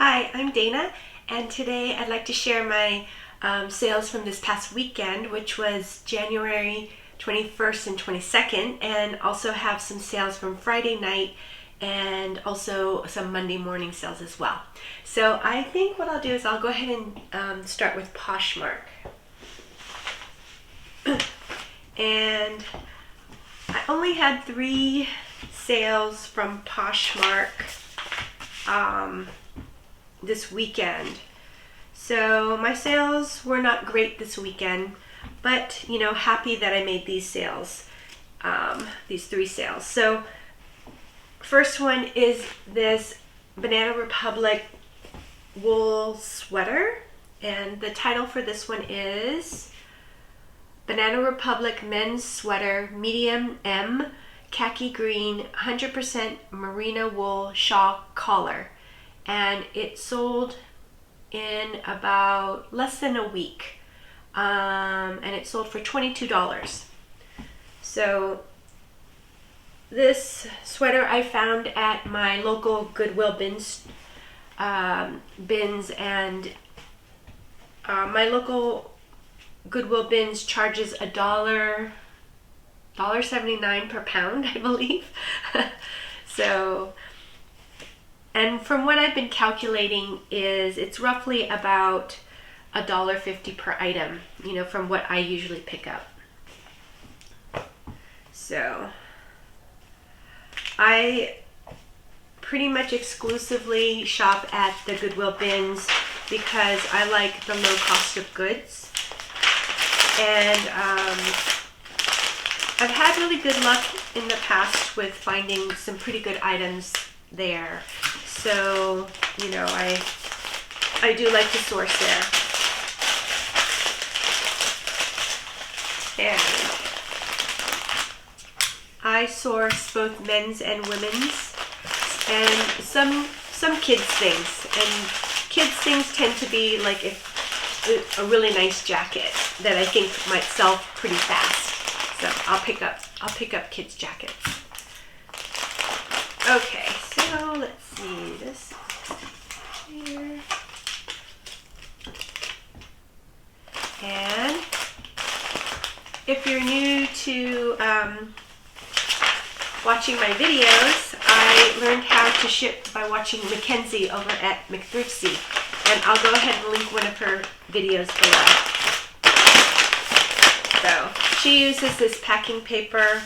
Hi, I'm Dana, and today I'd like to share my sales from this past weekend, which was January 21st and 22nd, and also have some sales from Friday night and also some Monday morning sales as well. So I think what I'll do is I'll go ahead and start with Poshmark. And I only had 3 sales from Poshmark this weekend. So my sales were not great this weekend, but happy that I made these sales, these 3 sales. So first one is this Banana Republic wool sweater, and the title for this one is Banana Republic men's sweater, medium M, khaki green, 100% merino wool shawl collar. And it sold in about less than a week. And it sold for $22. So this sweater I found at my local Goodwill bins, and my local Goodwill bins charges $1.79 per pound, I believe. So, and from what I've been calculating is it's roughly about $1.50 per item, from what I usually pick up. So I pretty much exclusively shop at the Goodwill bins because I like the low cost of goods. And I've had really good luck in the past with finding some pretty good items there. So, I do like to source there. And I source both men's and women's, and some kids things. And kids things tend to be like a really nice jacket that I think might sell pretty fast. So I'll pick up kids jackets. Okay, so let's see this here. And if you're new to watching my videos, I learned how to ship by watching Mackenzie over at McThriftsy, and I'll go ahead and link one of her videos below. So she uses this packing paper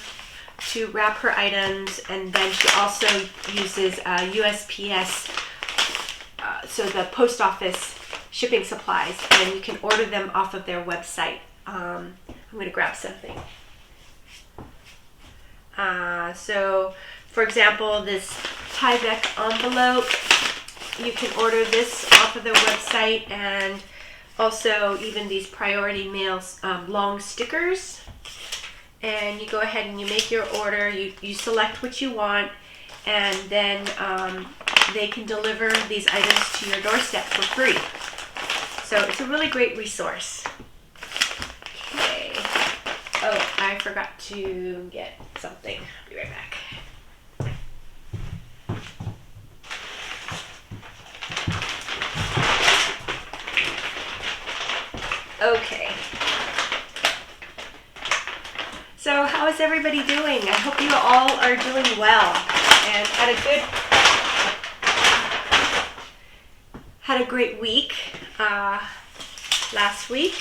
to wrap her items, and then she also uses USPS, so the post office shipping supplies, and you can order them off of their website. I'm going to grab something. So for example, this Tyvek envelope, you can order this off of their website, and also even these priority mails long stickers. And you go ahead and you make your order, you select what you want, and then they can deliver these items to your doorstep for free. So it's a really great resource. Okay. Oh, I forgot to get something. I'll be right back. Okay. So how is everybody doing? I hope you all are doing well and had a great week last week.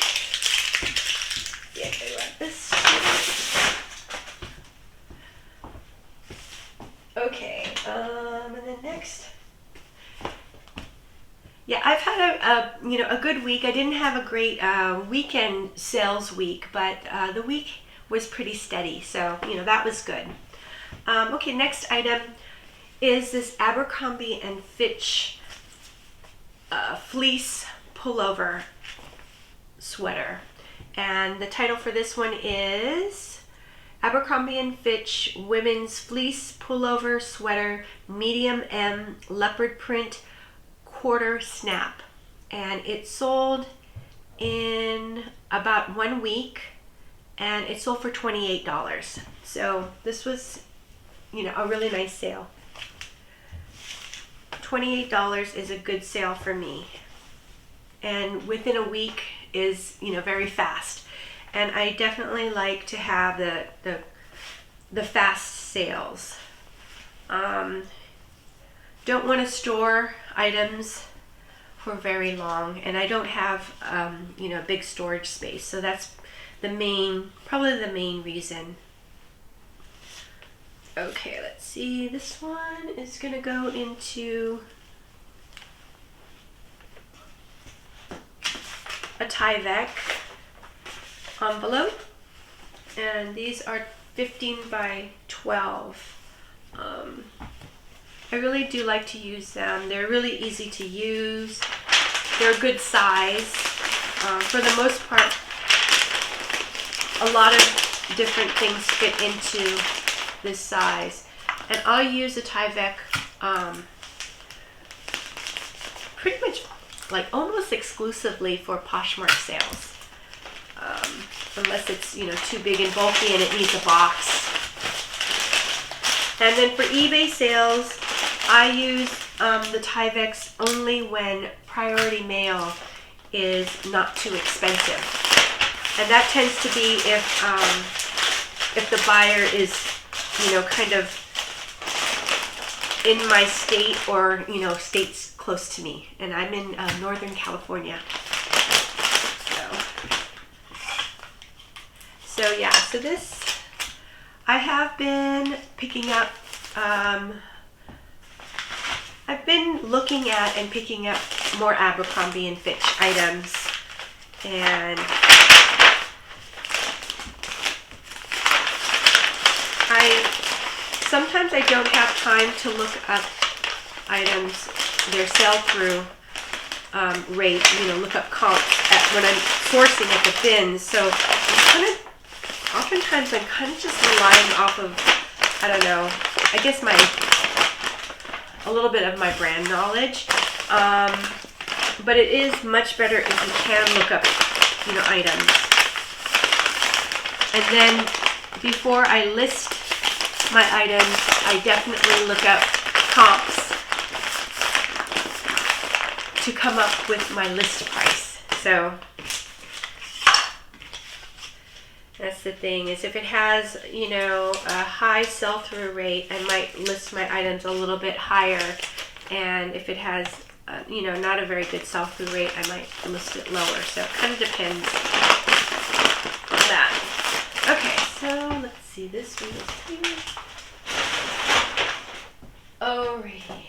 Yeah, I got this. Okay, and then next. Yeah, I've had a good week. I didn't have a great weekend sales week, but the week was pretty steady, so that was good. Okay, next item is this Abercrombie and Fitch fleece pullover sweater, and the title for this one is Abercrombie and Fitch women's fleece pullover sweater, medium M, leopard print, quarter snap, and it sold in about 1 week, and it sold for $28. So this was, a really nice sale. $28 is a good sale for me. And within a week is, very fast. And I definitely like to have the fast sales. Don't want to store items for very long, and I don't have big storage space, so that's probably the main reason. Okay, let's see. This one is gonna go into a Tyvek envelope, and these are 15 by 12. I really do like to use them. They're really easy to use. They're a good size. For the most part, a lot of different things fit into this size. And I'll use a Tyvek pretty much like almost exclusively for Poshmark sales. Unless it's, too big and bulky and it needs a box. And then for eBay sales, I use the Tyveks only when priority mail is not too expensive. And that tends to be if the buyer is, kind of in my state or, states close to me. And I'm in Northern California. So yeah, so this, I have been picking up, I've been looking at and picking up more Abercrombie & Fitch items, and sometimes I don't have time to look up items, their sell-through rate, look up comps when I'm sourcing at the bins. So oftentimes I'm kind of just relying off of, I don't know, I guess a little bit of my brand knowledge. But it is much better if you can look up, items. And then before I list my items, I definitely look up comps to come up with my list price. So that's the thing, is if it has, a high sell-through rate, I might list my items a little bit higher. And if it has, not a very good sell-through rate, I might list it lower. So it kind of depends on that. Okay, so let's see, this one is here. Alrighty.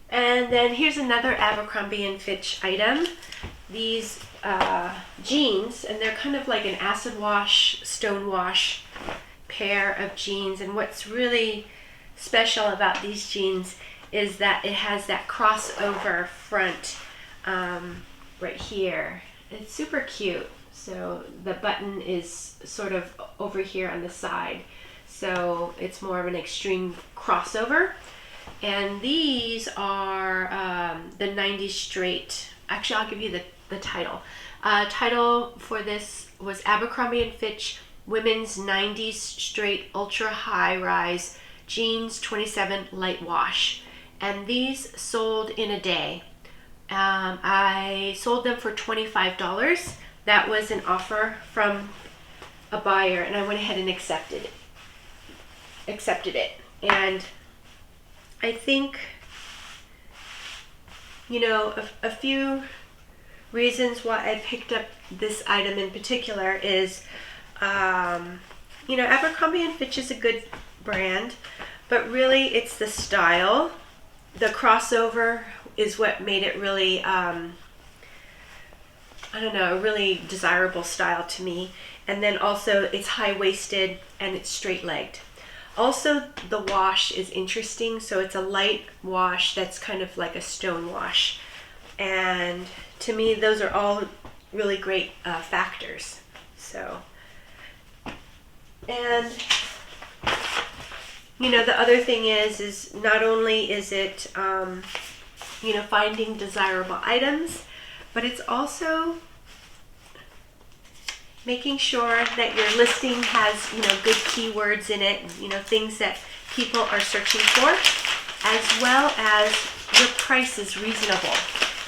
And then here's another Abercrombie & Fitch item. These jeans, and they're kind of like an acid wash, stone wash pair of jeans. And what's really special about these jeans is that it has that crossover front right here. It's super cute. So the button is sort of over here on the side. So it's more of an extreme crossover. And these are the 90s straight. Actually, I'll give you the title. Title for this was Abercrombie & Fitch Women's 90s Straight Ultra High Rise Jeans 27 Light Wash. And these sold in a day. I sold them for $25. That was an offer from a buyer, and I went ahead and accepted it. And I think, a few reasons why I picked up this item in particular is, Abercrombie & Fitch is a good brand, but really it's the style. The crossover is what made it really, a really desirable style to me. And then also it's high-waisted and it's straight-legged. Also, the wash is interesting. So it's a light wash that's kind of like a stone wash. And to me, those are all really great factors. So, and the other thing is not only is it, finding desirable items, but it's also making sure that your listing has, good keywords in it, things that people are searching for, as well as your price is reasonable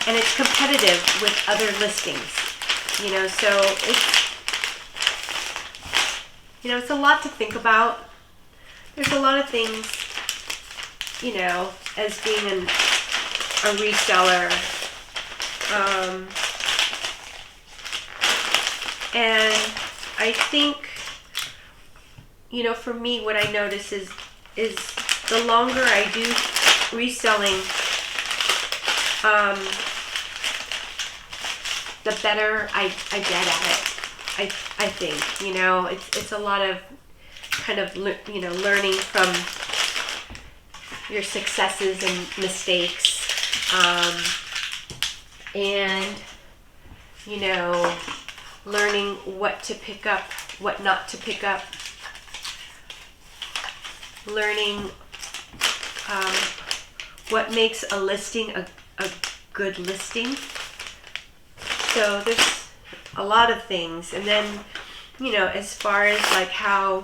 and it's competitive with other listings. So it's a lot to think about. There's a lot of things, as being a reseller. And I think, for me, what I notice is the longer I do reselling, the better I get at it. I think, it's a lot of kind of, learning from your successes and mistakes, and, learning what to pick up, what not to pick up, learning what makes a listing a good listing. So there's a lot of things. And then, as far as like how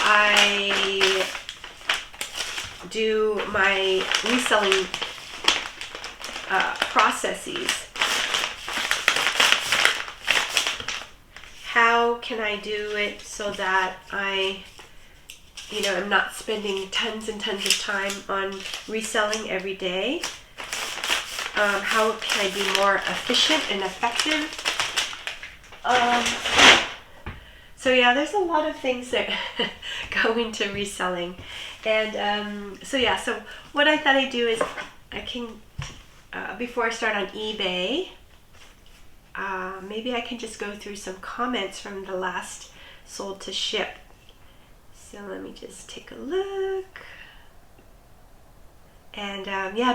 I do my reselling processes, how can I do it so that I'm not spending tons and tons of time on reselling every day? How can I be more efficient and effective? So yeah, there's a lot of things that go into reselling. And so what I thought I'd do is I can, before I start on eBay, maybe I can just go through some comments from the last sold to ship. So let me just take a look. And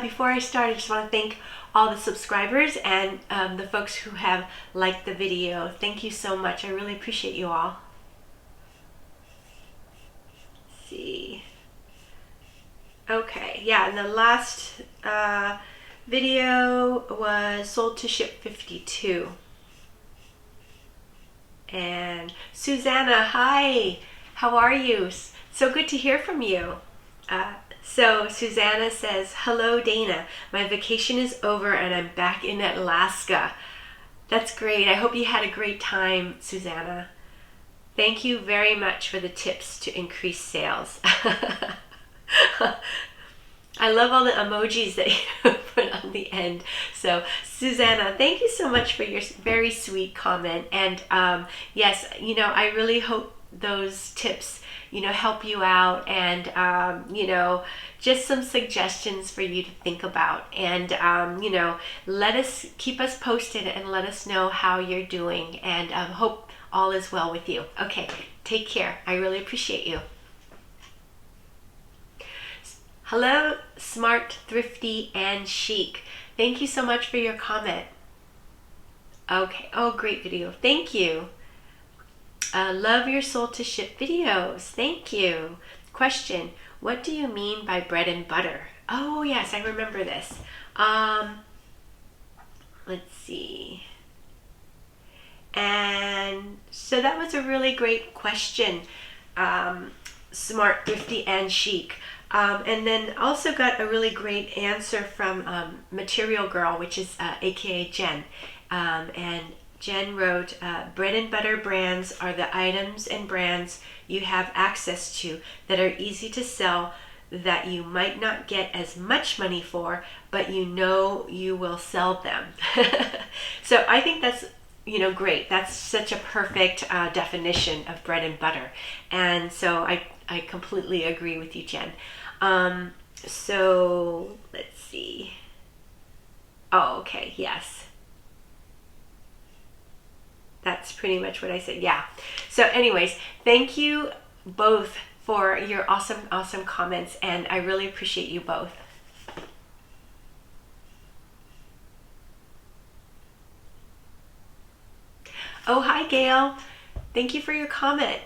before I start, I just want to thank all the subscribers and the folks who have liked the video. Thank you so much. I really appreciate you all. Let's see. Okay, yeah, and the last video was sold to ship 52. And Susanna, hi, how are you? So good to hear from you. So Susanna says, hello Dana, my vacation is over and I'm back in Alaska. That's great. I hope you had a great time, Susanna. Thank you very much for the tips to increase sales. I love all the emojis that you put on the end. So Susanna, thank you so much for your very sweet comment. And yes, I really hope those tips help you out, and just some suggestions for you to think about, and keep us posted and let us know how you're doing, and hope all is well with you. Okay, take care. I really appreciate you. Hello, smart, thrifty, and chic. Thank you so much for your comment. Okay, oh, great video. Thank you. Love your sold to ship videos. Thank you. Question, what do you mean by bread and butter? Oh yes, I remember this. Let's see. And so that was a really great question. Smart, thrifty, and chic. And then also got a really great answer from Material Girl, which is aka Jen. And Jen wrote, bread and butter brands are the items and brands you have access to that are easy to sell, that you might not get as much money for, but you will sell them. So I think that's great. That's such a perfect definition of bread and butter. And so I completely agree with you, Jen. So let's see. Oh, okay, yes. That's pretty much what I said. Yeah. So anyways, thank you both for your awesome comments, and I really appreciate you both. Oh, hi Gail. Thank you for your comment.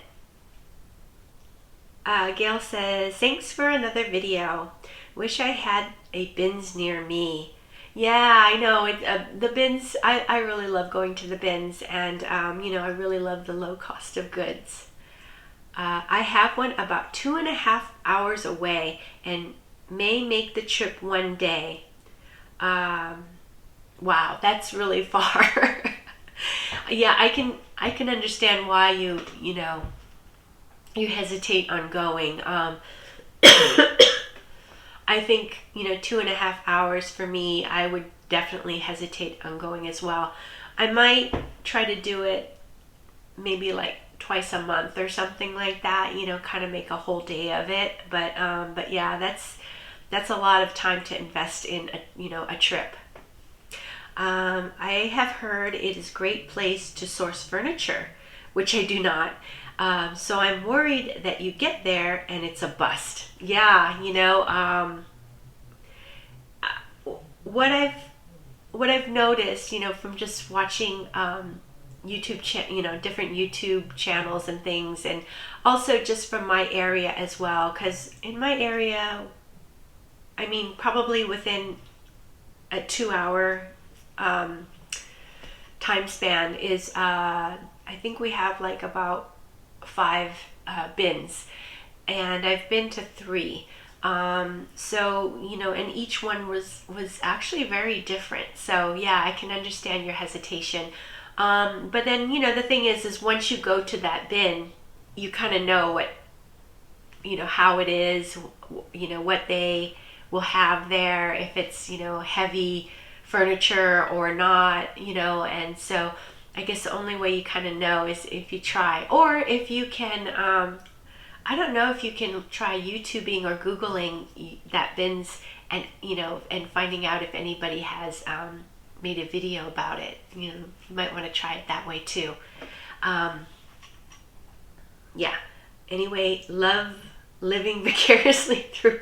Gail says, thanks for another video. Wish I had a bins near me. Yeah, I know. The bins, I really love going to the bins, and I really love the low cost of goods. I have one about 2.5 hours away and may make the trip one day. Wow, that's really far. Yeah, I can understand why you hesitate on going. I think 2.5 hours for me, I would definitely hesitate on going as well. I might try to do it maybe like twice a month or something like that, kind of make a whole day of it. But yeah, that's a lot of time to invest in a trip. I have heard it is a great place to source furniture, which I do not. So I'm worried that you get there and it's a bust. Yeah, what I've noticed, from just watching different YouTube channels and things, and also just from my area as well, because in my area, I mean, probably within a 2-hour time span is I think we have like about 5 bins, and I've been to 3. So and each one was actually very different. So yeah, I can understand your hesitation. But then the thing is once you go to that bin, you kind of know what how it is, what they will have there, if it's heavy furniture or not, and so I guess the only way you kind of know is if you try, or if you can I don't know if you can try YouTubing or Googling that bins, and and finding out if anybody has made a video about it. You might want to try it that way too. Yeah, anyway, love living vicariously through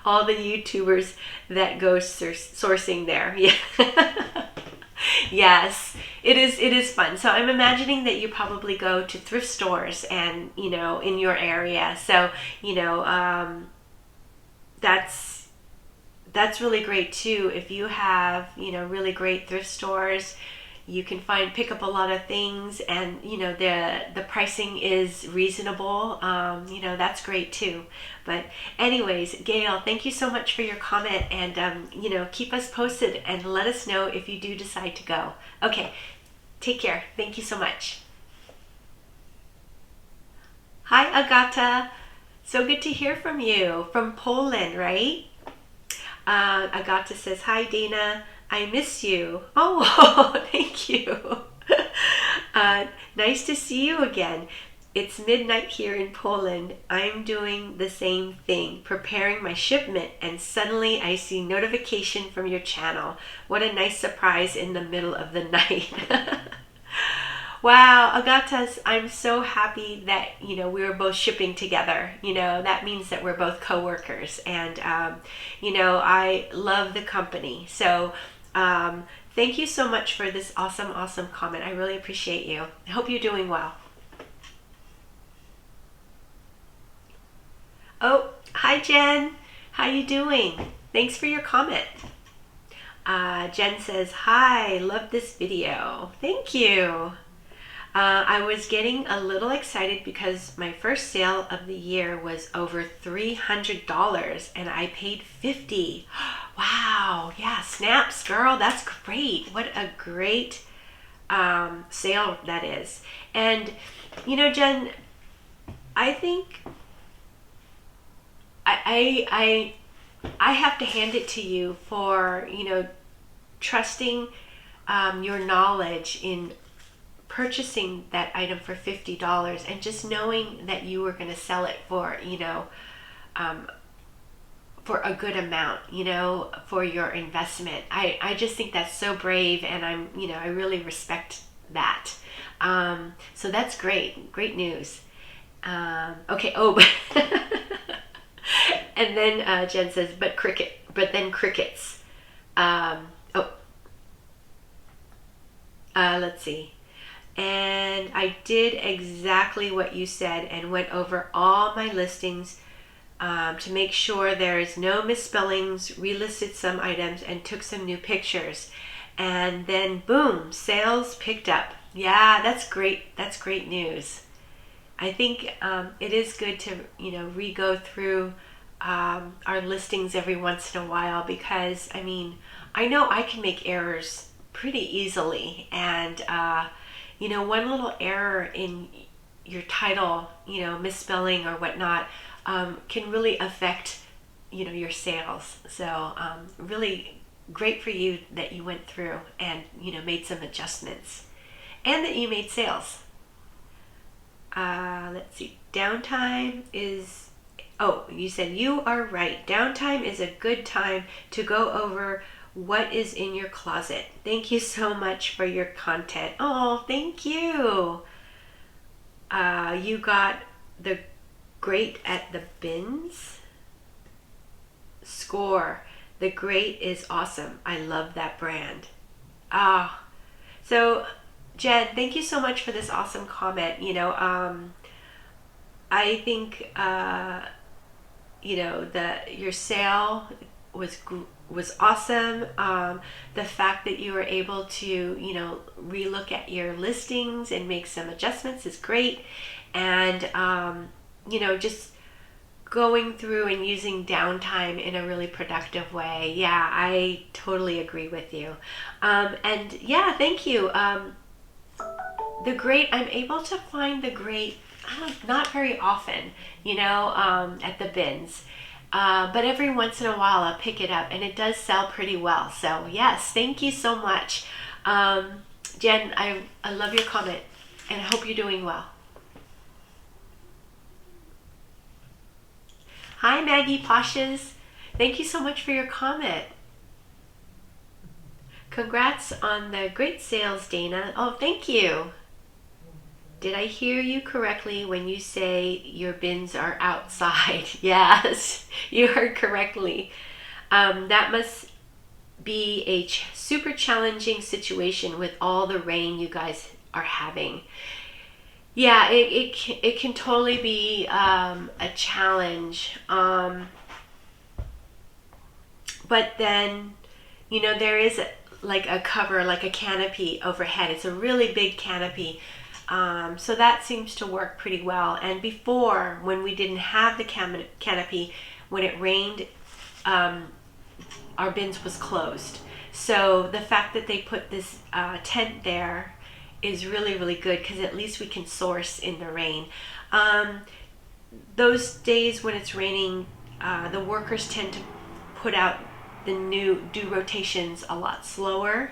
all the YouTubers that go sourcing there. Yeah. Yes, it is fun. So I'm imagining that you probably go to thrift stores and in your area. So that's really great too. If you have really great thrift stores, you can pick up a lot of things, and the pricing is reasonable. That's great too. But anyways, Gail, thank you so much for your comment, and keep us posted and let us know if you do decide to go. Okay, take care. Thank you so much. Hi, Agata. So good to hear from you from Poland, right? Agata says, hi, Dana. I miss you. Oh, thank you. Nice to see you again. It's midnight here in Poland. I'm doing the same thing, preparing my shipment, and suddenly I see notification from your channel. What a nice surprise in the middle of the night. Wow, Agatas, I'm so happy that we were both shipping together. That means that we're both co-workers, and I love the company. So thank you so much for this awesome comment. I really appreciate you. I hope you're doing well. Oh, hi Jen. How you doing? Thanks for your comment. Jen says, hi, love this video. Thank you. I was getting a little excited because my first sale of the year was over $300 and I paid $50. Wow, yeah, snaps, girl, that's great. What a great sale that is. And Jen, I think I have to hand it to you for trusting your knowledge in purchasing that item for $50 and just knowing that you were going to sell it for for a good amount, for your investment. I just think that's so brave, and I really respect that. So that's great news. Okay. Oh, and then Jen says, but then crickets. Let's see. And I did exactly what you said and went over all my listings to make sure there is no misspellings, relisted some items, and took some new pictures. And then boom, sales picked up. Yeah, that's great. That's great news. I think it is good to, re-go through our listings every once in a while, because I mean, I know I can make errors pretty easily, and one little error in your title, misspelling or whatnot, can really affect, your sales. So really great for you that you went through and, made some adjustments, and that you made sales. Let's see, downtime is, oh, you said you are right. Downtime is a good time to go over what is in your closet. Thank you so much for your content. Oh, thank you. You got the great at the bins score. The great is awesome. I love that brand. So Jen, thank you so much for this awesome comment. I think your sale was awesome. The fact that you were able to relook at your listings and make some adjustments is great. And just going through and using downtime in a really productive way. Yeah, I totally agree with you. And yeah, thank you. The great, I'm able to find the great not very often, at the bins. But every once in a while I'll pick it up, and it does sell pretty well. So yes, thank you so much. Jen, I love your comment, and I hope you're doing well. Hi Maggie Poshes, thank you so much for your comment. Congrats on the great sales, Dana. Oh, thank you. Did I hear you correctly when you say your bins are outside? Yes, you heard correctly. That must be a super challenging situation with all the rain you guys are having. Yeah, it can totally be a challenge. But then, there is like a cover, like a canopy overhead. It's a really big canopy. So that seems to work pretty well. And before, when we didn't have the canopy, when it rained, our bins was closed. So the fact that they put this tent there is really, really good, because at least we can source in the rain. Those days when it's raining, the workers tend to put out do rotations a lot slower.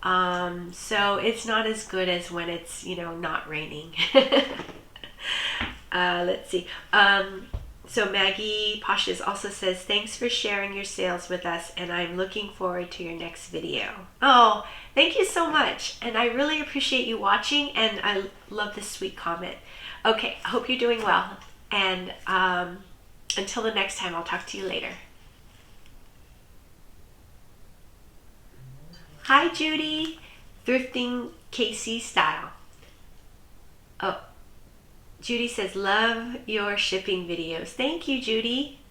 So it's not as good as when it's, not raining. Let's see. So Maggie Poshes also says, thanks for sharing your sales with us, and I'm looking forward to your next video. Oh, thank you so much. And I really appreciate you watching, and I love this sweet comment. Okay, I hope you're doing well. And until the next time, I'll talk to you later. Hi Judy, Thrifting KC Style. Oh, Judy says, love your shipping videos. Thank you, Judy.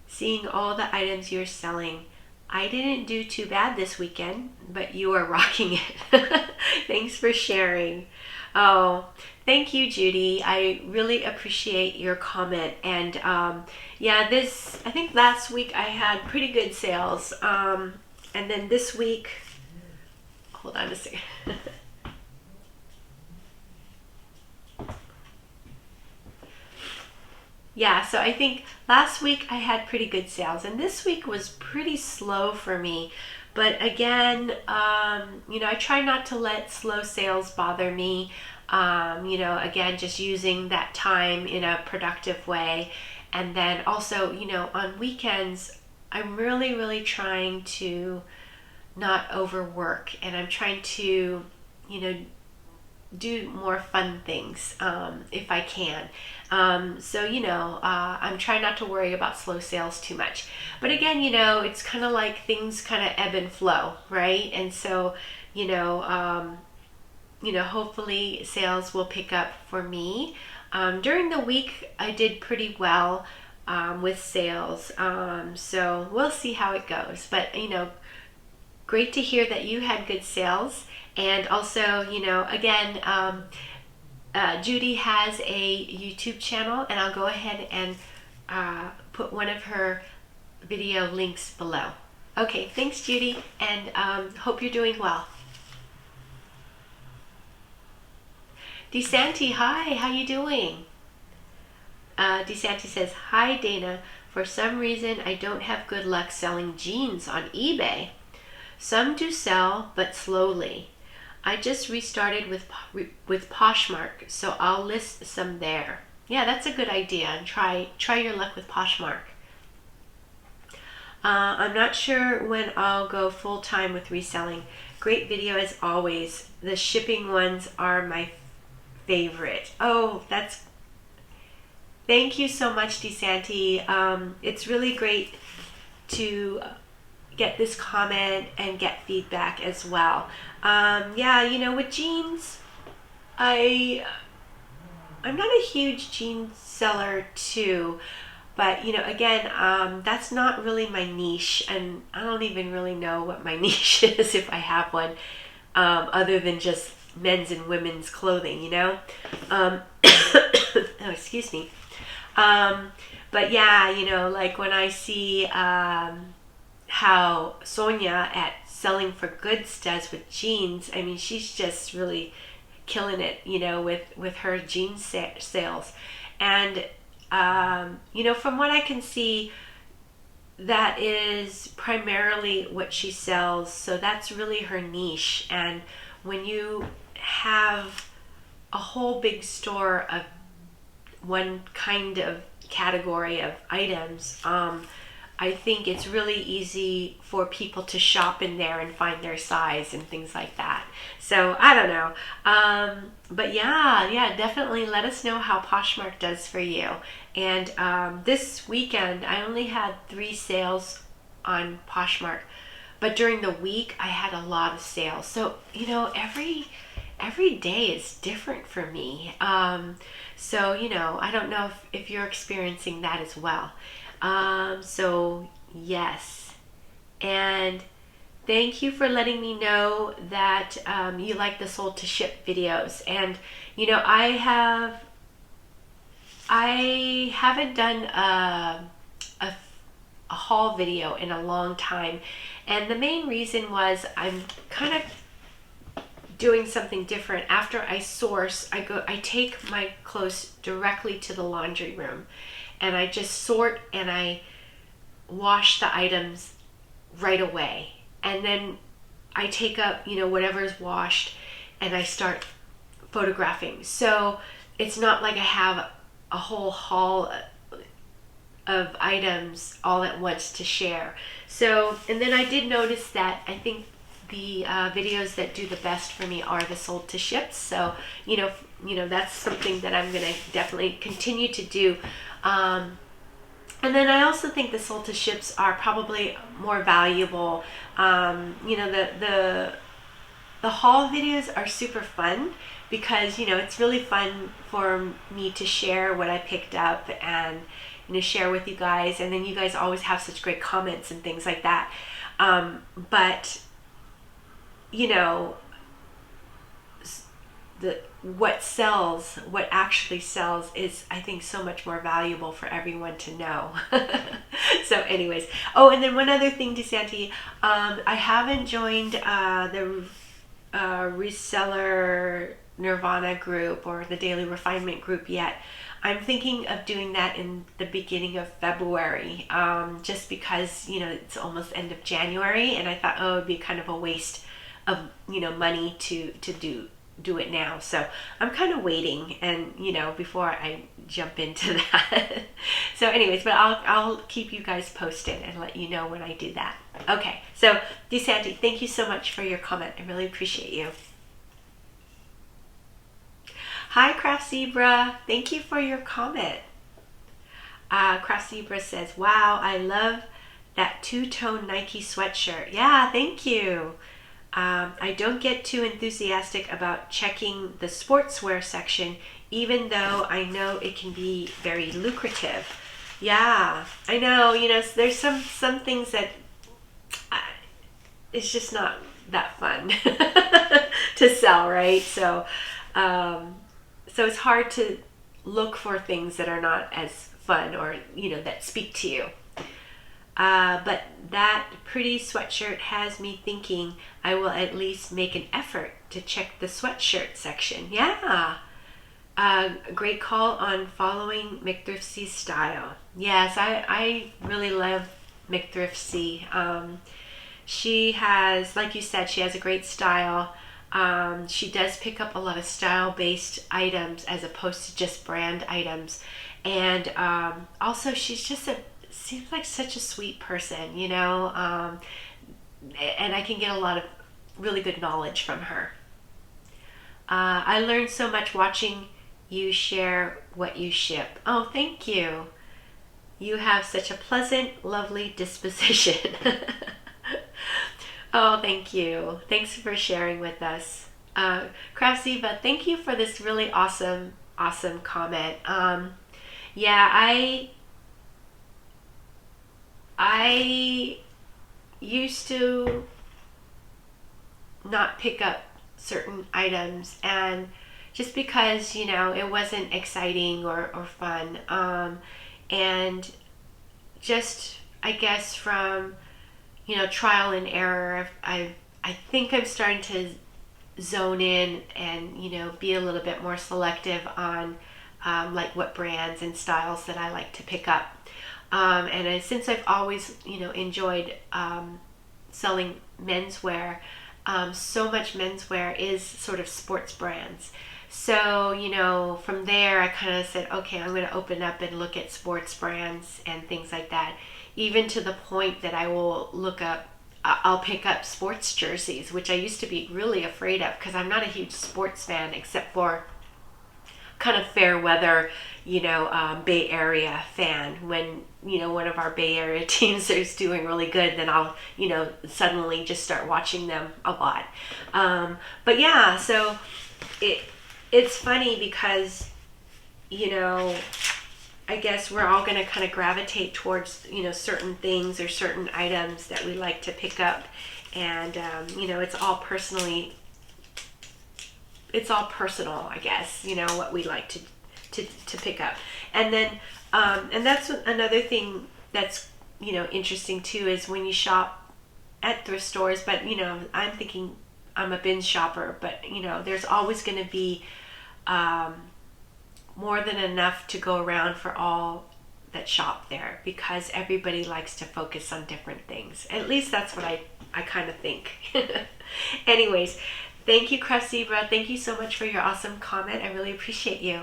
Seeing all the items you're selling. I didn't do too bad this weekend, but you are rocking it. Thanks for sharing. Oh, thank you, Judy. I really appreciate your comment. And yeah, I think last week I had pretty good sales. And then this week, hold on a second. Yeah, so I think last week I had pretty good sales, and this week was pretty slow for me. But again, I try not to let slow sales bother me. Again, just using that time in a productive way. And then also, on weekends, I'm really, really trying to not overwork, and I'm trying to, do more fun things if I can. So, I'm trying not to worry about slow sales too much. But again, it's kind of like things kind of ebb and flow, right? And so, hopefully sales will pick up for me. During the week, I did pretty well with sales. So we'll see how it goes. But, great to hear that you had good sales. And also, again, Judy has a YouTube channel, and I'll go ahead and put one of her video links below. Okay, thanks Judy, and hope you're doing well. DeSanti, hi, how you doing? DeSanti says, hi Dana, for some reason I don't have good luck selling jeans on eBay. Some do sell, but slowly. I just restarted with Poshmark, so I'll list some there. Yeah, that's a good idea, and try your luck with Poshmark. I'm not sure when I'll go full-time with reselling. Great video as always. The shipping ones are my favorite. Oh, thank you so much, DeSanti. It's really great to get this comment and get feedback as well. Yeah, you know, with jeans, I'm not a huge jeans seller too, but you know, again, that's not really my niche, and I don't even really know what my niche is if I have one, other than just men's and women's clothing, you know. Oh, excuse me. But yeah, you know, like when I see how Sonia at Selling for Goods does with jeans, I mean, she's just really killing it, you know, with her jeans sales. And you know, from what I can see, that is primarily what she sells, so that's really her niche. And when you have a whole big store of one kind of category of items, I think it's really easy for people to shop in there and find their size and things like that. So I don't know, but yeah, definitely let us know how Poshmark does for you. And this weekend I only had 3 sales on Poshmark, but during the week I had a lot of sales. So you know, every day is different for me. So you know, I don't know if you're experiencing that as well. So yes, and thank you for letting me know that you like the sold to ship videos. And you know, I haven't done a haul video in a long time, and the main reason was I'm kind of doing something different. After I source, I take my clothes directly to the laundry room, and I just sort and I wash the items right away. And then I take up, you know, whatever's washed and I start photographing. So it's not like I have a whole haul of items all at once to share. So, and then I did notice that I think the videos that do the best for me are the sold to ships. So, you know, that's something that I'm gonna definitely continue to do. And then I also think the sold to ships are probably more valuable. You know, the haul videos are super fun because, you know, it's really fun for me to share what I picked up and, you know, share with you guys. And then you guys always have such great comments and things like that. But, you know, what actually sells is, I think, so much more valuable for everyone to know. So anyways, oh, and then one other thing, DeSanti, I haven't joined the reseller Nirvana group or the Daily Refinement group yet. I'm thinking of doing that in the beginning of February, just because, you know, it's almost end of January, and I thought, oh, it'd be kind of a waste of, you know, money to do it now. So I'm kind of waiting, and you know, before I jump into that. So anyways, but I'll keep you guys posted and let you know when I do that. Okay, so DeSanti, thank you so much for your comment. I really appreciate you. Hi Craft Zebra, thank you for your comment. Craft Zebra says, wow, I love that two-tone Nike sweatshirt. Yeah, thank you. I don't get too enthusiastic about checking the sportswear section, even though I know it can be very lucrative. Yeah, I know, you know, there's some things that it's just not that fun to sell, right? So so it's hard to look for things that are not as fun or, that speak to you. But that pretty sweatshirt has me thinking I will at least make an effort to check the sweatshirt section. Yeah. Great call on following McThrifty's style. Yes, I really love McThrifty. She has, like you said, she has a great style. She does pick up a lot of style-based items as opposed to just brand items. And also, she's just seems like such a sweet person, and I can get a lot of really good knowledge from her. I learned so much watching you share what you ship. Oh, thank you. You have such a pleasant, lovely disposition. Oh, thank you. Thanks for sharing with us. Craftsiva, thank you for this really awesome comment. Yeah, I used to not pick up certain items, and just because it wasn't exciting or fun, and just, I guess, from trial and error, I think I'm starting to zone in and be a little bit more selective on like what brands and styles that I like to pick up. And since I've always enjoyed selling menswear, so much menswear is sort of sports brands. So, from there I kind of said, okay, I'm going to open up and look at sports brands and things like that, even to the point that I'll pick up sports jerseys, which I used to be really afraid of because I'm not a huge sports fan except for kind of fair weather, Bay Area fan. When, one of our Bay Area teams is doing really good, then I'll, suddenly just start watching them a lot. But yeah, so it's funny because, I guess we're all going to kind of gravitate towards, certain things or certain items that we like to pick up. And, it's all personal, I guess, what we like to pick up. And then, and that's another thing that's, interesting too, is when you shop at thrift stores, but, I'm thinking I'm a binge shopper, but, there's always going to be, more than enough to go around for all that shop there, because everybody likes to focus on different things. At least that's what I kind of think. Anyways, thank you, Crush Zebra. Thank you so much for your awesome comment. I really appreciate you.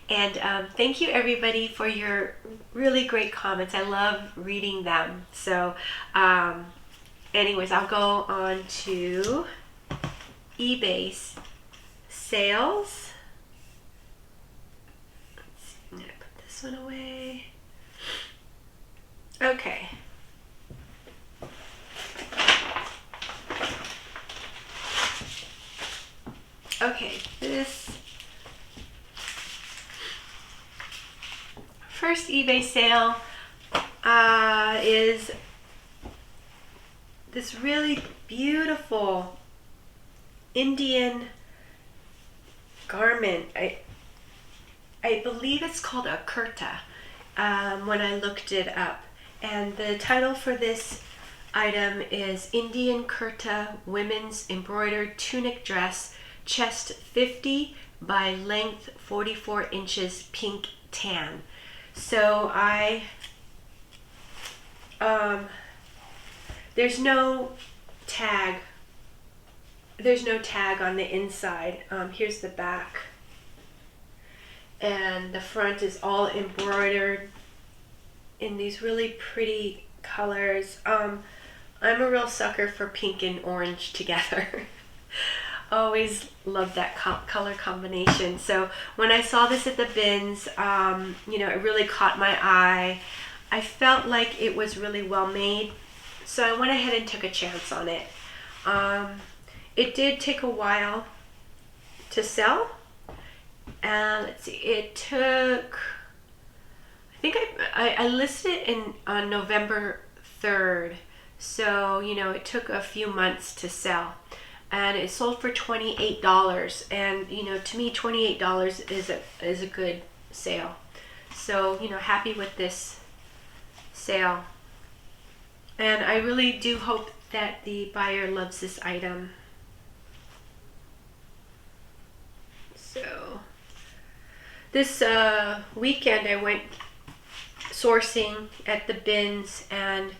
And thank you, everybody, for your really great comments. I love reading them. So anyways, I'll go on to eBay's sales. I'm going to put this one away. Okay. Okay, this first eBay sale is this really beautiful Indian garment. I believe it's called a kurta when I looked it up. And the title for this item is Indian Kurta Women's Embroidered Tunic Dress, Chest 50 by length 44 inches, pink tan. So there's no tag. There's no tag on the inside. Here's the back. And the front is all embroidered in these really pretty colors. I'm a real sucker for pink and orange together. Always love that color combination. So when I saw this at the bins, it really caught my eye. I felt like it was really well made, so I went ahead and took a chance on it. It did take a while to sell. Let's see, it took, I think I listed it on November 3rd, so it took a few months to sell. and it sold for $28. And you know, to me, $28 is a good sale. So you know, happy with this sale, and I really do hope that the buyer loves this item. So this weekend I went sourcing at the bins, and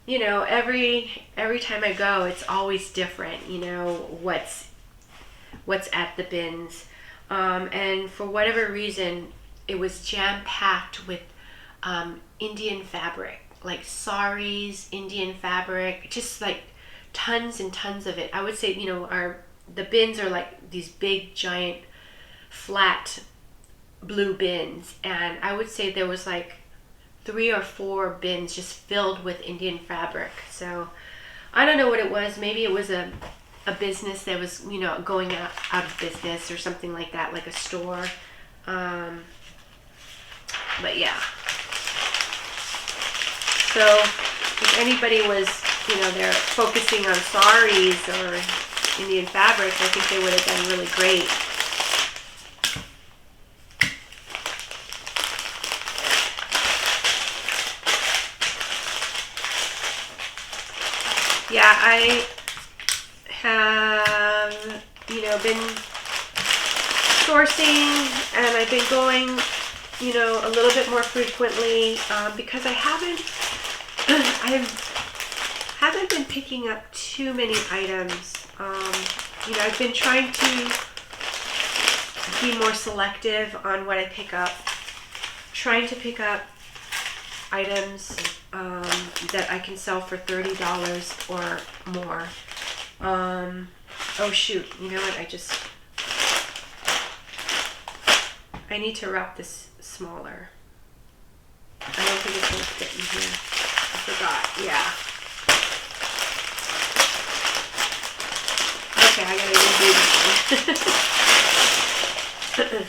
you know, every time I go, it's always different, you know, what's at the bins. And for whatever reason, it was jam-packed with Indian fabric, like saris, Indian fabric, just like tons and tons of it. I would say, you know, the bins are like these big, giant, flat blue bins, and I would say there was like 3 or 4 bins just filled with Indian fabric. So I don't know what it was. Maybe it was a business that was, you know, going out of business or something like that, like a store. But yeah. So if anybody was, you know, they're focusing on saris or Indian fabric, I think they would have done really great. Yeah, I have, you know, been sourcing, and I've been going, you know, a little bit more frequently because I haven't been picking up too many items. You know, I've been trying to be more selective on what I pick up, trying to pick up items that I can sell for $30 or more. Oh shoot, you know what, I need to wrap this smaller. I don't think it's going to fit in here. I forgot, yeah. Okay, I gotta redo this one.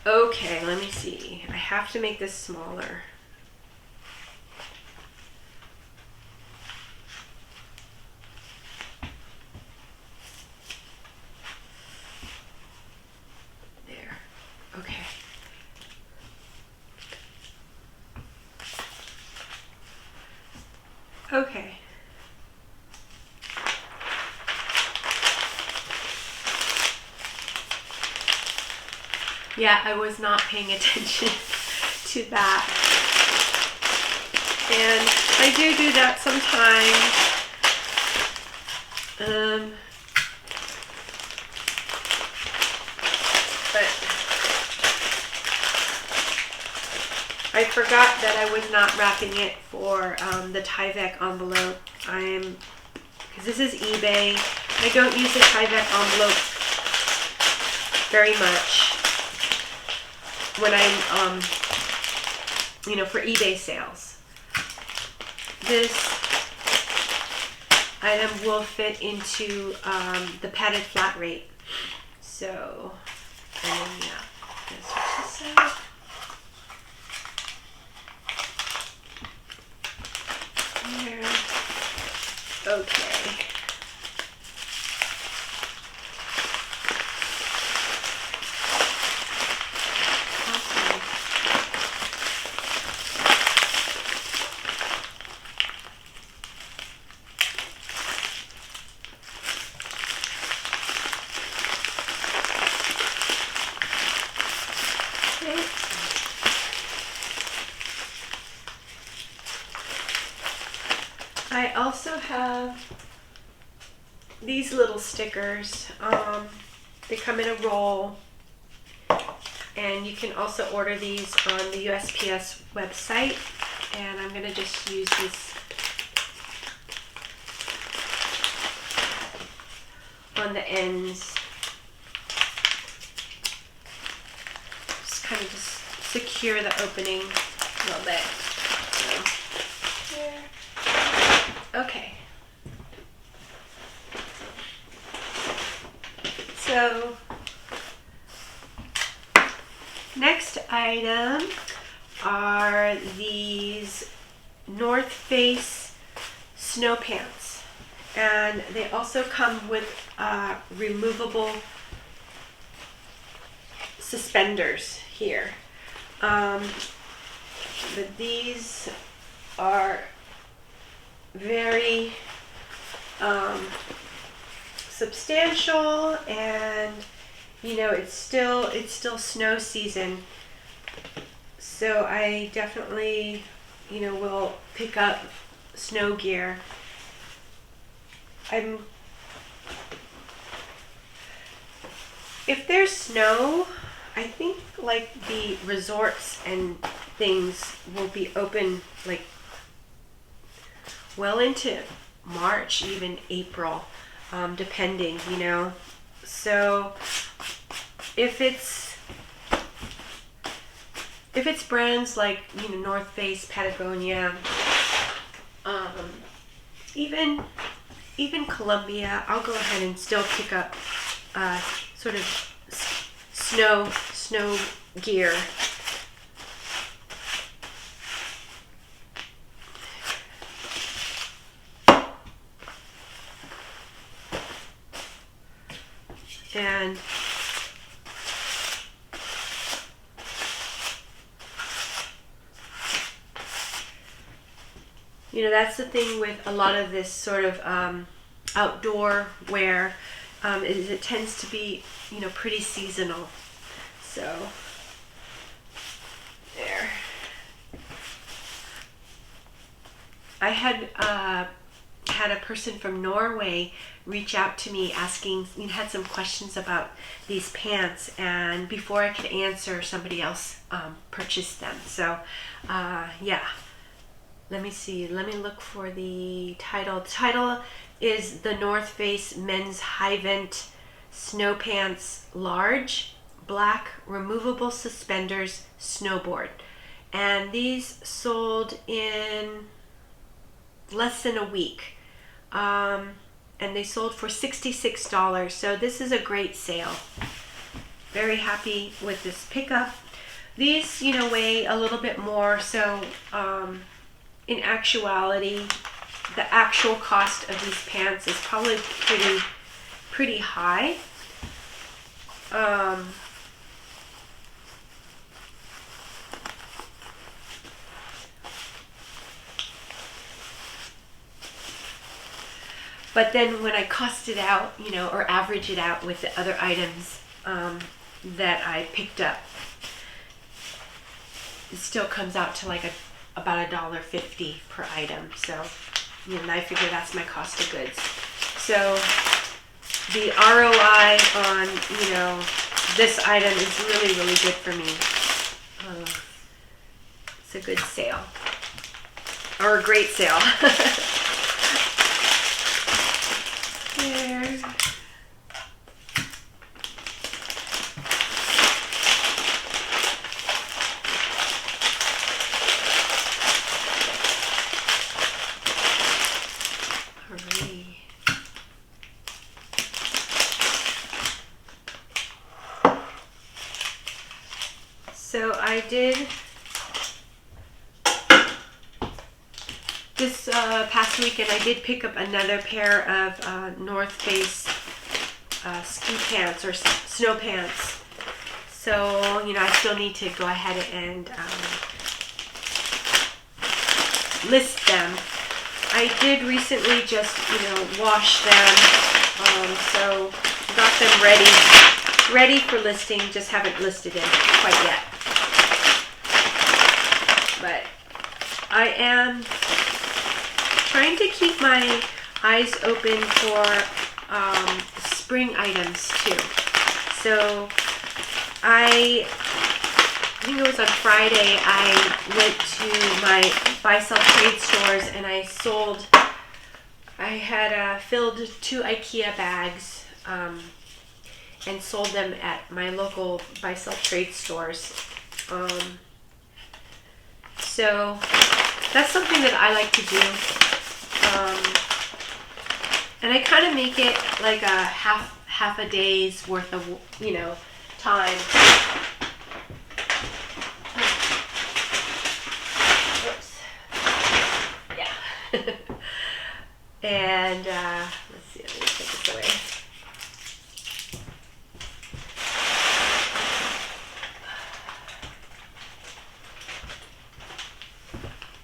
Okay, let me see. I have to make this smaller. There. Okay. Okay. Yeah, I was not paying attention to that. And I do that sometimes. But I forgot that I was not wrapping it for the Tyvek envelope. Because this is eBay. I don't use the Tyvek envelope very much when I'm, you know, for eBay sales. This item will fit into the padded flat rate. So, and then, yeah, I'm gonna switch this out. There. Okay. I also have these little stickers. They come in a roll, and you can also order these on the USPS website, and I'm going to just use this on the ends. Just kind of just secure the opening a little bit. So, there. Okay. So, next item are these North Face snow pants, and they also come with removable suspenders here. But these are very substantial, and you know, it's still snow season, so I definitely, you know, will pick up snow gear. If there's snow, I think like the resorts and things will be open like well into March, even April, depending, you know. So if it's brands like, you know, North Face, Patagonia, even Columbia, I'll go ahead and still pick up sort of snow gear. And you know, that's the thing with a lot of this sort of outdoor wear, is it tends to be, you know, pretty seasonal. So there. I had a person from Norway reach out to me asking, you know, had some questions about these pants, and before I could answer, somebody else purchased them. So yeah, let me see, let me look for the title. The title is the North Face Men's High Vent Snow Pants Large Black Removable Suspenders Snowboard, and these sold in less than a week, and they sold for $66. So this is a great sale. Very happy with this pickup. These, you know, weigh a little bit more, so in actuality, the actual cost of these pants is probably pretty high. But then when I cost it out, you know, or average it out with the other items that I picked up, it still comes out to like about $1.50 per item. So, you know, I figure that's my cost of goods. So the ROI on, you know, this item is really, really good for me. It's a good sale, or a great sale. There. Hooray. So I did this past weekend, I did pick up another pair of North Face ski pants or snow pants. So, you know, I still need to go ahead and list them. I did recently just, you know, wash them, so got them ready for listing. Just haven't listed them quite yet. But I am trying to keep my eyes open for spring items too. So I think it was on Friday, I went to my buy-sell trade stores and I had filled 2 IKEA bags and sold them at my local buy-sell trade stores. So that's something that I like to do. And I kind of make it like a half a day's worth of, you know, time. And let's see, let me put this away.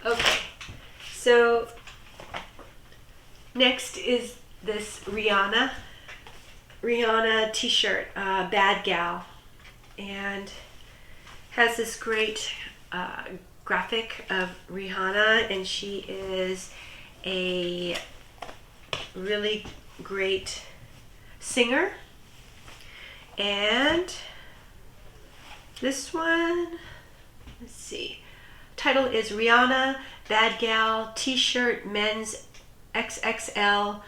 Okay, so next is this Rihanna t-shirt, Bad Gal, and has this great graphic of Rihanna, and she is a really great singer. And this one, let's see, title is Rihanna Bad Gal t-shirt, men's XXL,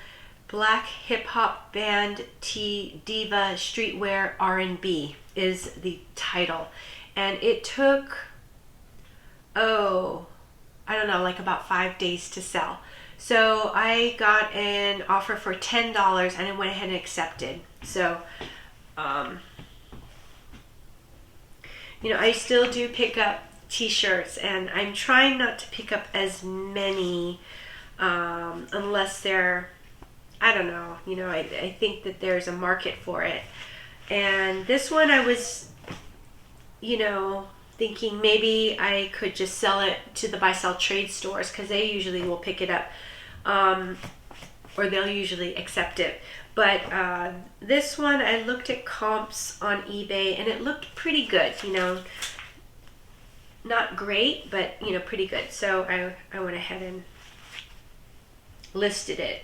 black hip hop band tee, diva streetwear R&B is the title. And it took, I don't know, like about 5 days to sell. So I got an offer for $10 and I went ahead and accepted. So, you know, I still do pick up t-shirts, and I'm trying not to pick up as many unless they're, I don't know, you know, I think that there's a market for it. And this one I was, you know, thinking maybe I could just sell it to the buy-sell trade stores, because they usually will pick it up, or they'll usually accept it. But this one, I looked at comps on eBay, and it looked pretty good, you know, not great, but, you know, pretty good. So I went ahead and listed it.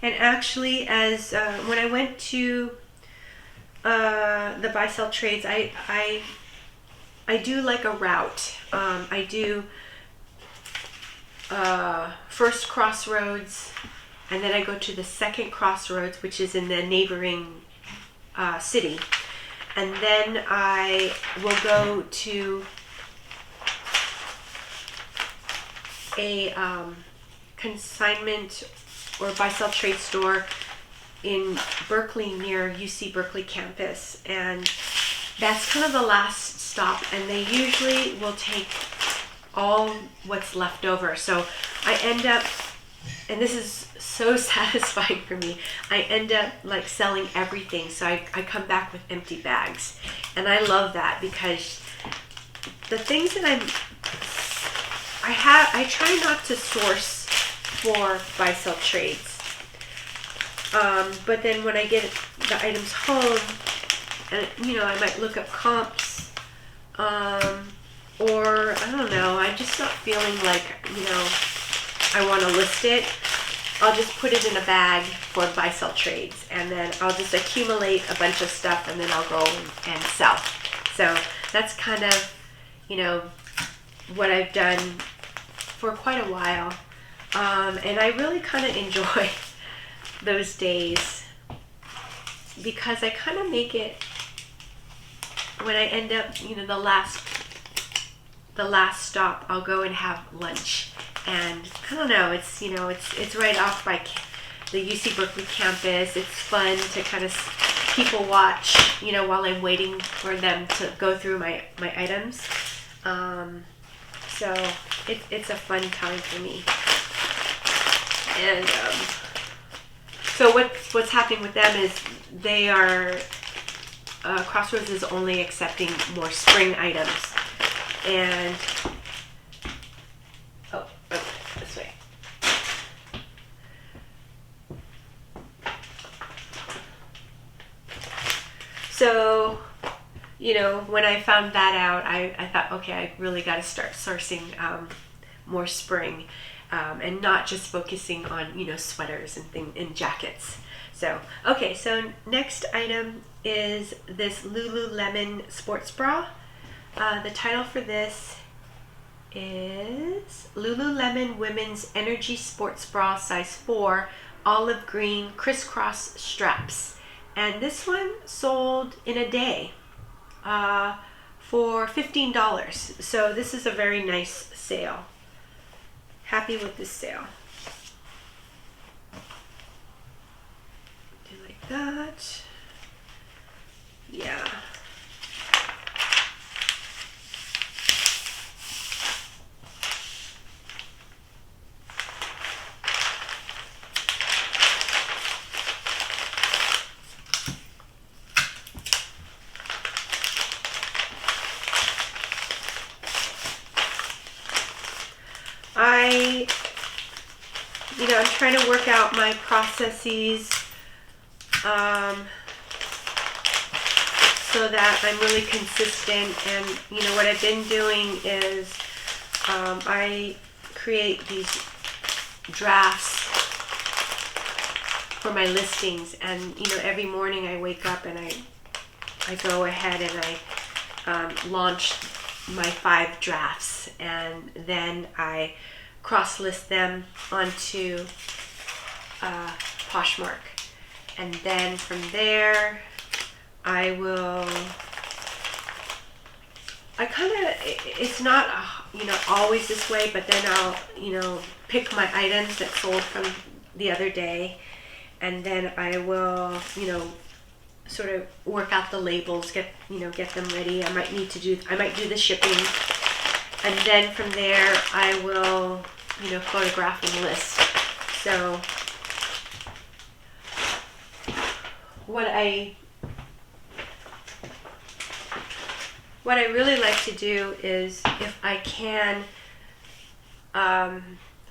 And actually, as when I went to the buy-sell trades, I do like a route. I do first crossroads, and then I go to the second crossroads, which is in the neighboring city, and then I will go to a consignment or buy-sell trade store in Berkeley, near UC Berkeley campus, and that's kind of the last stop, and they usually will take all what's left over. So I end up, and this is so satisfying for me, I end up like selling everything. So I come back with empty bags, and I love that, because the things that I try not to source for buy-sell trades. But then when I get the items home, and you know, I might look up comps, or I don't know, I'm just not feeling like, you know, I want to list it. I'll just put it in a bag for buy-sell trades, and then I'll just accumulate a bunch of stuff, and then I'll go and sell. So that's kind of, you know, what I've done for quite a while, and I really kind of enjoy those days, because I kind of make it, when I end up, you know, the last stop, I'll go and have lunch, and I don't know, it's, you know, it's right off by the UC Berkeley campus. It's fun to kind of people watch, you know, while I'm waiting for them to go through my items. So it's a fun time for me. And so what's happening with them is they are, Crossroads is only accepting more spring items. And, this way. So, you know, when I found that out, I thought, okay, I really got to start sourcing more spring, and not just focusing on, you know, sweaters and jackets. So, okay, so next item is this Lululemon sports bra. The title for this is Lululemon Women's Energy Sports Bra Size 4, Olive Green Crisscross Straps. And this one sold in a day for $15. So this is a very nice sale. Happy with this sale. Do like that. Yeah. I'm trying to work out my processes so that I'm really consistent. And what I've been doing is I create these drafts for my listings, and every morning I wake up and I go ahead and I launch my 5 drafts, and then I cross list them onto Poshmark, and then from there it's not always this way, but then I'll pick my items that sold from the other day, and then I will sort of work out the labels, get them ready. I might do the shipping, and then from there I will photograph and list. So what I really like to do is, if I can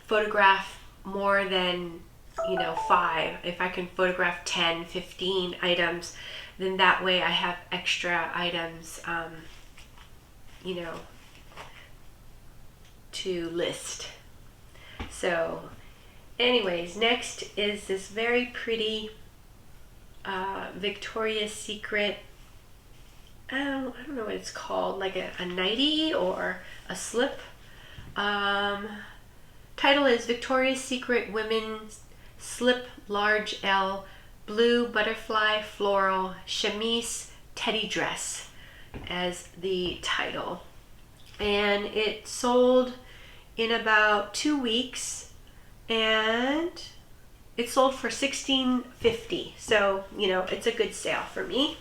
photograph more than 5, if I can photograph 10, 15 items, then that way I have extra items to list. So anyways, next is this very pretty Victoria's Secret, I don't know what it's called, like a nightie or a slip. Title is Victoria's Secret Women's Slip Large L Blue Butterfly Floral Chemise Teddy Dress as the title. And it sold in about 2 weeks, and it sold for $16.50. So it's a good sale for me.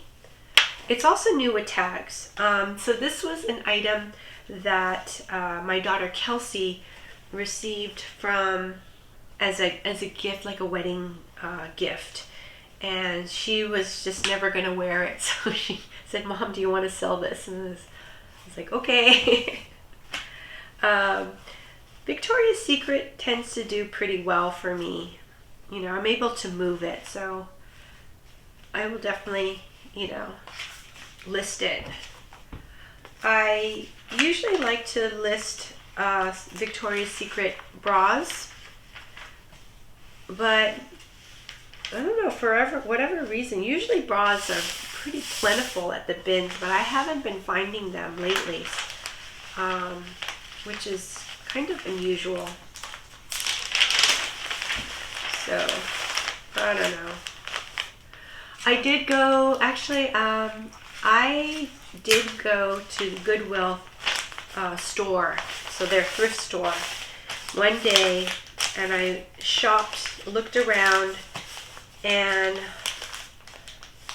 It's also new with tags. So this was an item that my daughter Kelsey received as a gift, like a wedding gift, and she was just never going to wear it. So she said, "Mom, do you want to sell this?" And I was like, "Okay." Victoria's Secret tends to do pretty well for me. I'm able to move it, so I will definitely list it. I usually like to list Victoria's Secret bras, but I don't know, for whatever reason, usually bras are pretty plentiful at the bins, but I haven't been finding them lately, which is kind of unusual. So I don't know. I did go to the Goodwill store, so their thrift store, one day, and I shopped, looked around, and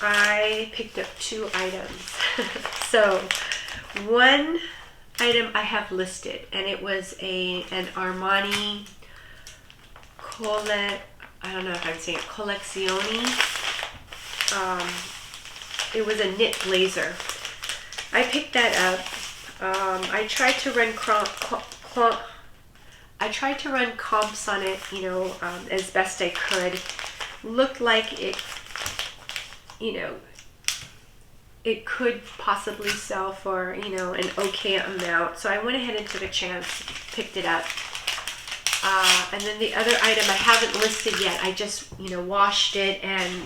I picked up 2 items. So one item I have listed, and it was an Armani I don't know if I'm saying it, Collezioni. It was a knit blazer. I picked that up. I tried to run comps on it, as best I could. Looked like it, it could possibly sell for, an okay amount. So I went ahead and took a chance, picked it up. And then the other item I haven't listed yet. I just, washed it and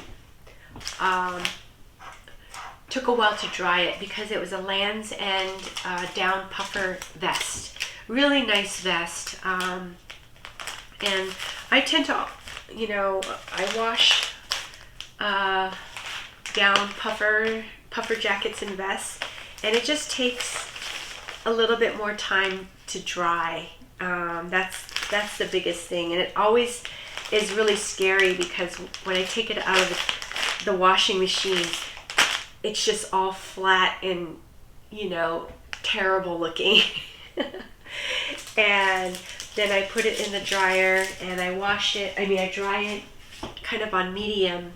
took a while to dry it, because it was a Land's End down puffer vest. Really nice vest. And I tend to, I wash down puffer jackets and vests, and it just takes a little bit more time to dry. That's the biggest thing, and it always is really scary, because when I take it out of the washing machine, it's just all flat and terrible looking. And then I put it in the dryer and I dry it kind of on medium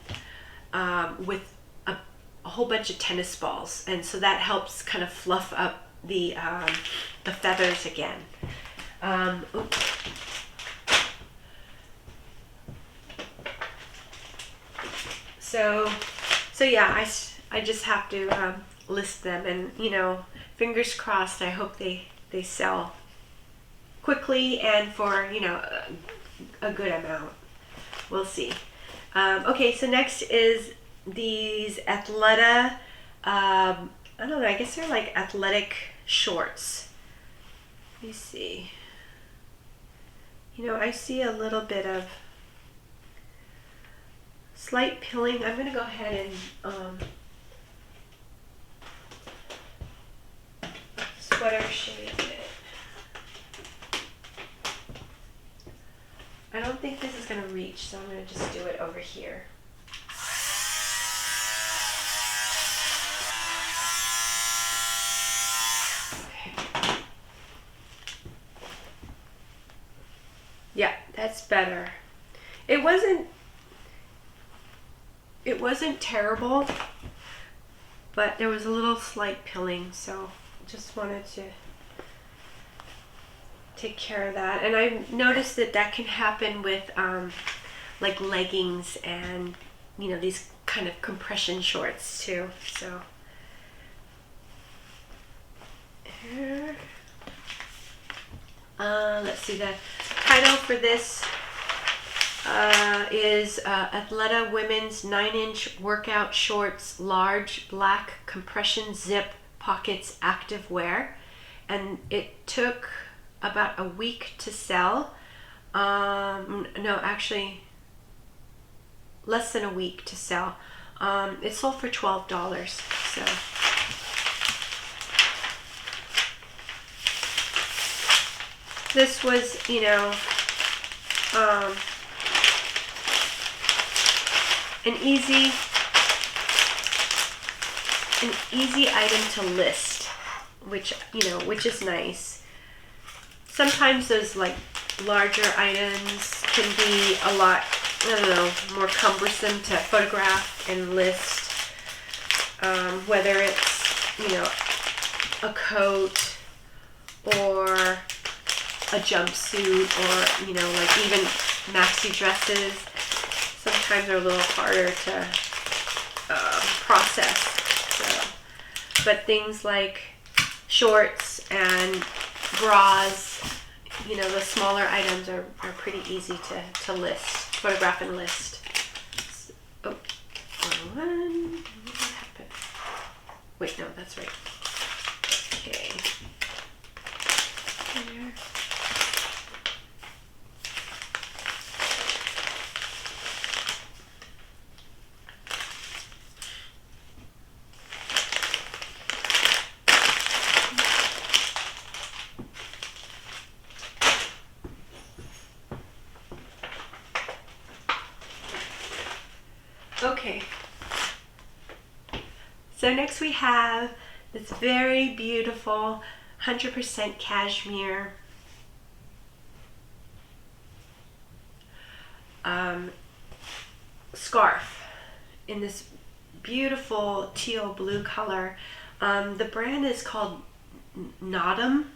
with a whole bunch of tennis balls, and so that helps kind of fluff up the feathers again. Oops. So yeah, I just have to list them, and you know, fingers crossed. I hope they sell quickly and for, you know, a good amount. We'll see. Okay, so next is these Athleta. I don't know. I guess they're like athletic shorts. Let me see. You know, I see a little bit of slight pilling. I'm gonna go ahead and sweater shade it. I don't think this is gonna reach, so I'm gonna just do it over here. Okay. Yeah, that's better. It wasn't terrible, but there was a little slight pilling, so just wanted to take care of that. And I noticed that can happen with like leggings and, you know, these kind of compression shorts too. So here, let's see, the title for this is Athleta Women's 9-inch Workout Shorts, Large Black Compression Zip Pockets Active Wear. And it took about a week to sell. No, actually less than a week to sell. It sold for $12. So this was, you know, an easy item to list, which, you know, which is nice. Sometimes those like larger items can be a lot, I don't know, more cumbersome to photograph and list. Whether it's, you know, a coat or a jumpsuit, or, you know, like even maxi dresses, sometimes are a little harder to process. So, but things like shorts and bras, you know, the smaller items are pretty easy to list, photograph and list. So, oh, wrong one. What happened? Wait, no, that's right. Okay. Here. Okay, so next we have this very beautiful 100% cashmere scarf in this beautiful teal blue color. The brand is called Nodum,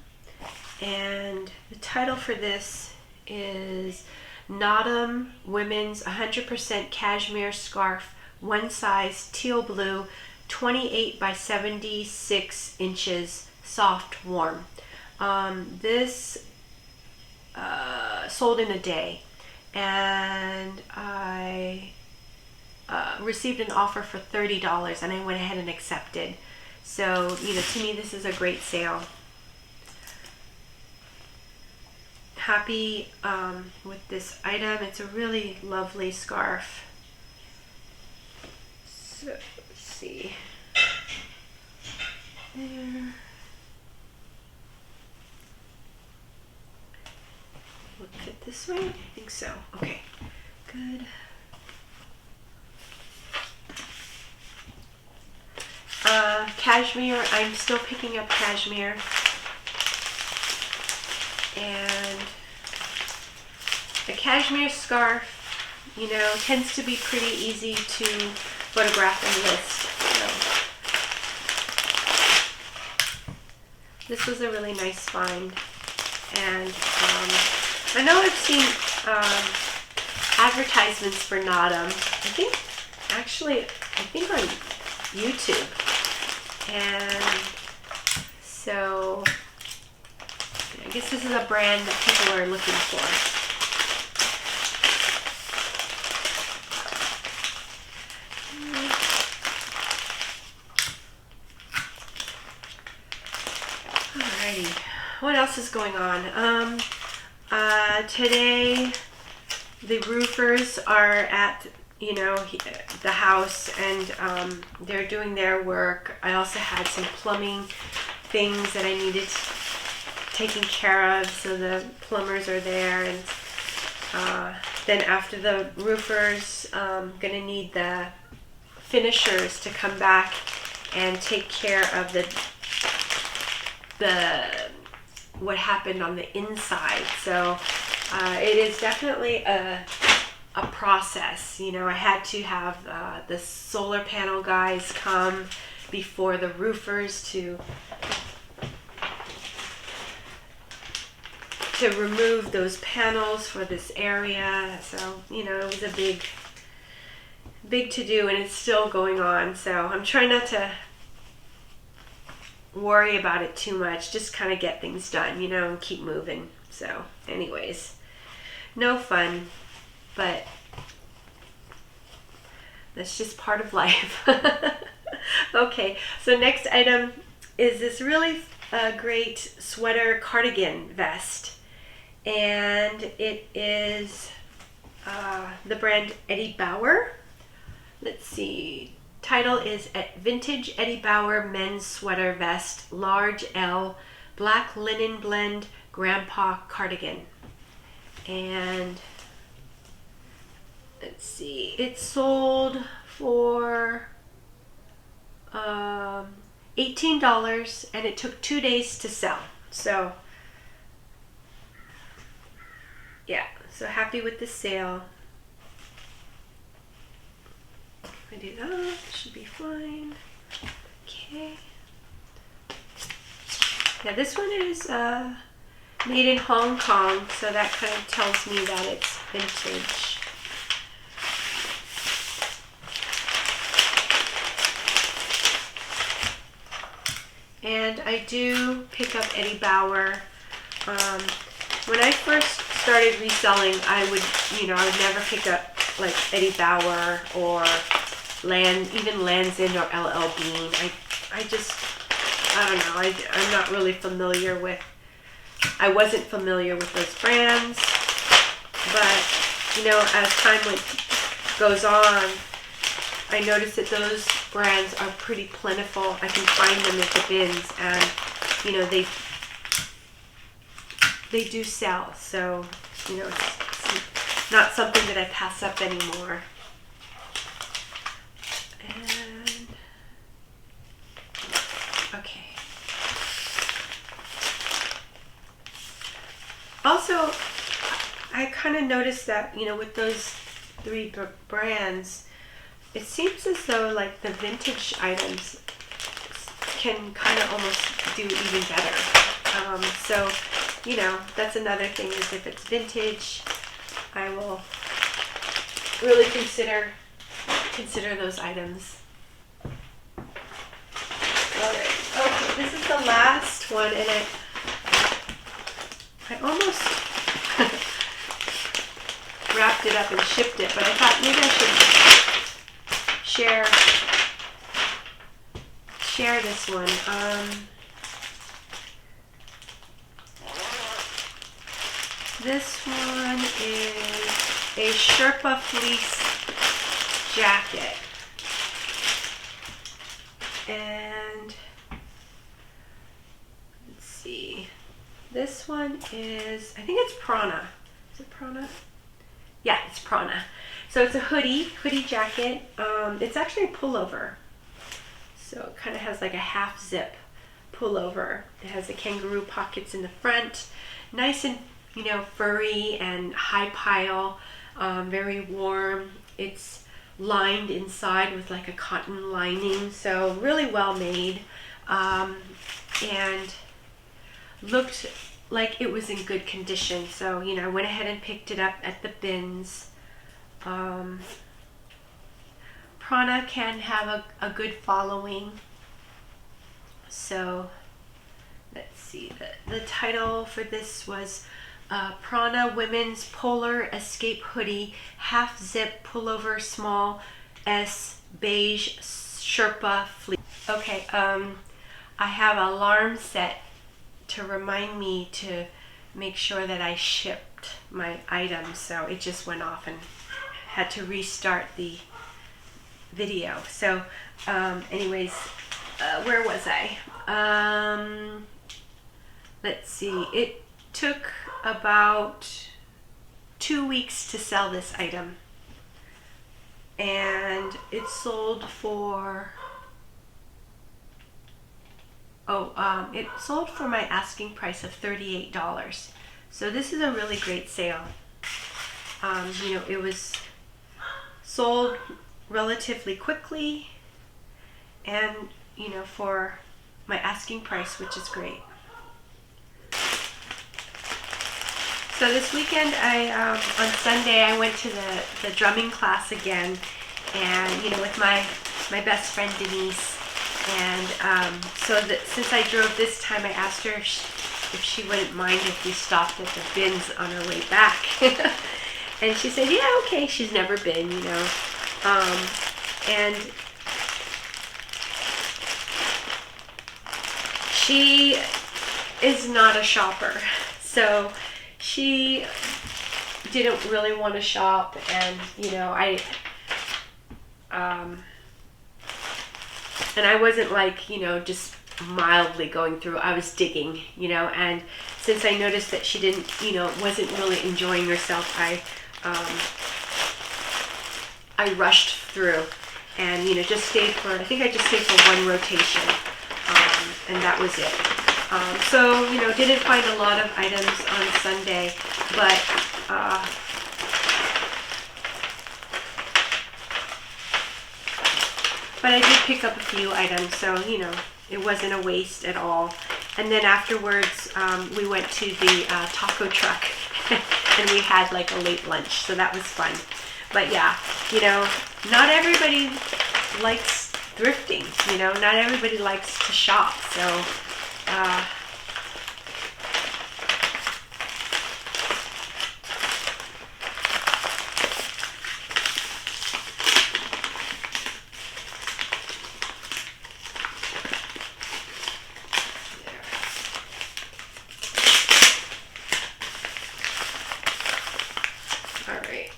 and the title for this is Nodum Women's 100% Cashmere Scarf, one size, teal blue, 28 by 76 inches, soft, warm. This sold in a day, and I received an offer for $30, and I went ahead and accepted. So, you know, to me, this is a great sale. Happy with this item. It's a really lovely scarf. So, let's see. There. Will it fit this way? I think so. Okay, good. Cashmere. I'm still picking up cashmere. And a cashmere scarf, you know, tends to be pretty easy to photograph and list. So this was a really nice find. And I know I've seen advertisements for Notum. I think on YouTube. And so I guess this is a brand that people are looking for. Alrighty, what else is going on? Today the roofers are at the house, and they're doing their work. I also had some plumbing things that I needed taken care of, so the plumbers are there. And then after the roofers, gonna need the finishers to come back and take care of the what happened on the inside. So it is definitely a process. I had to have the solar panel guys come before the roofers to remove those panels for this area. So it was a big to do, and it's still going on. So I'm trying not to worry about it too much, just kind of get things done, and keep moving. So anyways, no fun, but that's just part of life. Okay, so next item is this really great sweater cardigan vest, and it is the brand Eddie Bauer. Let's see, title is Vintage Eddie Bauer Men's Sweater Vest, large L, black linen blend, grandpa cardigan. And let's see, it sold for $18, and it took 2 days to sell. So yeah, so happy with the sale. I do that, should be fine. Okay. Now this one is made in Hong Kong, so that kind of tells me that it's vintage. And I do pick up Eddie Bauer. When I first started reselling, I would never pick up like Eddie Bauer or even Lands' End or LL Bean. I don't know, I'm not really familiar with, I wasn't familiar with those brands, but as time goes on, I noticed that those brands are pretty plentiful. I can find them at the bins, and they do sell, so it's not something that I pass up anymore. And okay. Also, I kind of noticed that, with those three brands, it seems as though like the vintage items can kind of almost do even better. So, that's another thing, is if it's vintage, I will really consider those items. Alright, okay, this is the last one, and I almost wrapped it up and shipped it, but I thought maybe I should share this one. This one is a Sherpa fleece jacket, and let's see, this one is, I think it's Prana. Is it Prana? Yeah, it's Prana. So it's a hoodie jacket. It's actually a pullover. So it kind of has like a half zip pullover. It has the kangaroo pockets in the front. Nice and, furry and high pile, very warm. It's lined inside with like a cotton lining, so really well made, and looked like it was in good condition. So, you know, I went ahead and picked it up at the bins. Prana can have a good following. So let's see, the title for this was Prana Women's Polar Escape Hoodie, Half Zip Pullover Small S Beige Sherpa Fleece. Okay, I have an alarm set to remind me to make sure that I shipped my items, so it just went off and had to restart the video. So anyways, where was I? Let's see, it took about 2 weeks to sell this item, and it sold for it sold for my asking price of $38. So this is a really great sale. You know, it was sold relatively quickly, and you know, for my asking price, which is great. So this weekend, on Sunday, I went to the drumming class again, and you know, with my best friend Denise. And since I drove this time, I asked her if she wouldn't mind if we stopped at the bins on our way back. And she said, yeah, okay. She's never been, you know. And she is not a shopper, so she didn't really want to shop. And you know, and I wasn't like, you know, just mildly going through. I was digging, you know, and since I noticed that she didn't, you know, wasn't really enjoying herself, I rushed through, and you know, just stayed for, I think I just stayed for one rotation, and that was it. So you know, didn't find a lot of items on Sunday, but I did pick up a few items, so you know, it wasn't a waste at all. And then afterwards, we went to the taco truck, and we had like a late lunch, so that was fun. But yeah, you know, not everybody likes thrifting, you know, not everybody likes to shop, so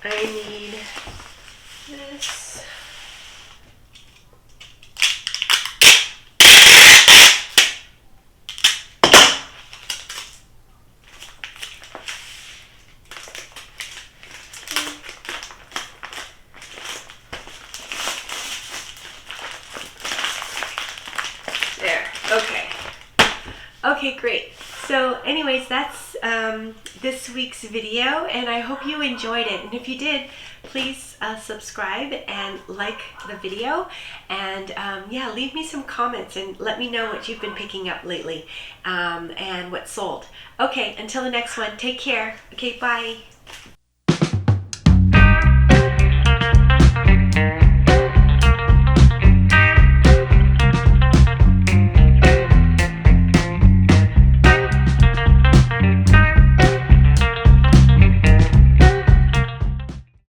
I need this. There, okay. Okay, great. So anyways, that's this week's video, and I hope you enjoyed it. And if you did, please subscribe and like the video, and yeah, leave me some comments and let me know what you've been picking up lately, and what sold. Okay, until the next one, take care. Okay, bye.